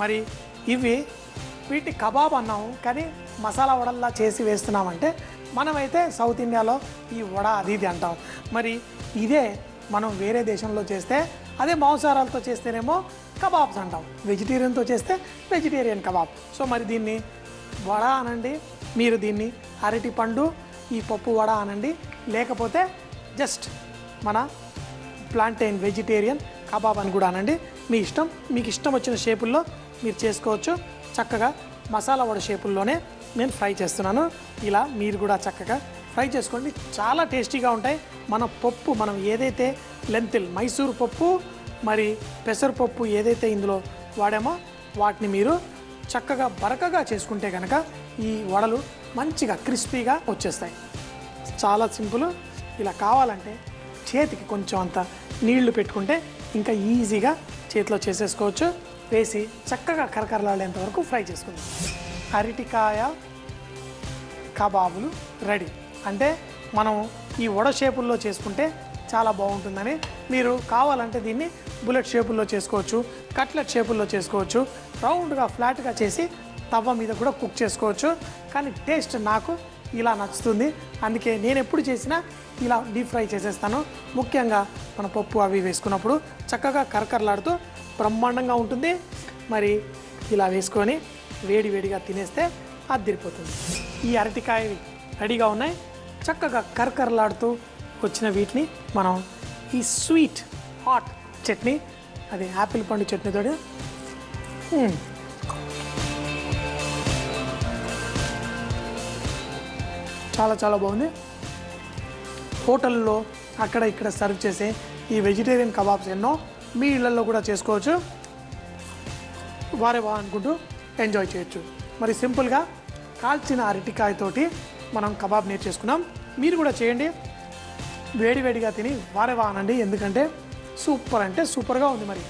మరి వీటి కబాబ్ అన్నాము, కానీ మసాలా వడల్లా చేసి వేస్తున్నామంటే మనమైతే సౌత్ ఇండియాలో ఈ వడ అది ఇది అంటాం. మరి ఇదే మనం వేరే దేశంలో చేస్తే అదే మాంసాహారాలతో చేస్తేనేమో కబాబ్స్ అంటాం, వెజిటేరియన్తో చేస్తే వెజిటేరియన్ కబాబ్. సో మరి దీన్ని వడ అనండి, మీరు దీన్ని అరటి పండు ఈ పప్పు వడ అనండి, లేకపోతే జస్ట్ మన ప్లాంటైన్ వెజిటేరియన్ కబాబ్ అని కూడా అనండి, మీ ఇష్టం. మీకు ఇష్టం వచ్చిన షేపుల్లో మీరు చేసుకోవచ్చు. చక్కగా మసాలా వడ షేపుల్లోనే నేను ఫ్రై చేస్తున్నాను. ఇలా మీరు కూడా చక్కగా ఫ్రై చేసుకోండి, చాలా టేస్టీగా ఉంటాయి. మన పప్పు మనం ఏదైతే లెంతిల్ మైసూర్ పప్పు మరి పెసరపప్పు ఏదైతే ఇందులో వాడామో వాటిని మీరు చక్కగా బరకగా చేసుకుంటే కనుక ఈ వడలు మంచిగా క్రిస్పీగా వచ్చేస్తాయి. చాలా సింపుల్. ఇలా కావాలంటే చేతికి కొంచెం అంత నీళ్లు పెట్టుకుంటే ఇంకా ఈజీగా చేతిలో చేసేసుకోవచ్చు. వేసి చక్కగా కరకరలాడేంత వరకు ఫ్రై చేసుకుందాం. అరటికాయ కబాబులు రెడీ. అంటే మనం ఈ వడ షేపుల్లో చేసుకుంటే చాలా బాగుంటుందని, మీరు కావాలంటే దీన్ని బుల్లెట్ షేపుల్లో చేసుకోవచ్చు, కట్లెట్ షేపుల్లో చేసుకోవచ్చు, రౌండ్గా ఫ్లాట్గా చేసి తవ్వ మీద కూడా కుక్ చేసుకోవచ్చు. కానీ టేస్ట్ నాకు ఇలా నచ్చుతుంది, అందుకే నేను ఎప్పుడు చేసినా ఇలా డీప్ ఫ్రై చేసేస్తాను. ముఖ్యంగా మన పప్పు అవి వేసుకున్నప్పుడు చక్కగా కరకరలాడుతూ బ్రహ్మాండంగా ఉంటుంది. మరి ఇలా వేసుకొని వేడివేడిగా తినేస్తే అదిరిపోతుంది. ఈ అరటికాయ రెడీగా ఉన్నాయి. చక్కగా కరకరలాడుతూ వచ్చిన వీటిని మనం ఈ స్వీట్ హాట్ చట్నీ, అది యాపిల్ పండు చట్నీతో చాలా చాలా బాగుంది. హోటల్లో అక్కడ ఇక్కడ సర్వ్ చేసే ఈ వెజిటేరియన్ కబాబ్స్ ఎన్నో మీ ఇళ్లలో కూడా చేసుకోవచ్చు. వారే అనుకుంటూ ఎంజాయ్ చేయొచ్చు. మరి సింపుల్గా కాల్చిన అరటికాయతోటి మనం కబాబ్ నేర్చేసుకున్నాం. మీరు కూడా చేయండి, వేడివేడిగా తిని వారే అనండి, ఎందుకంటే సూపర్ అంటే సూపర్గా ఉంది. మరి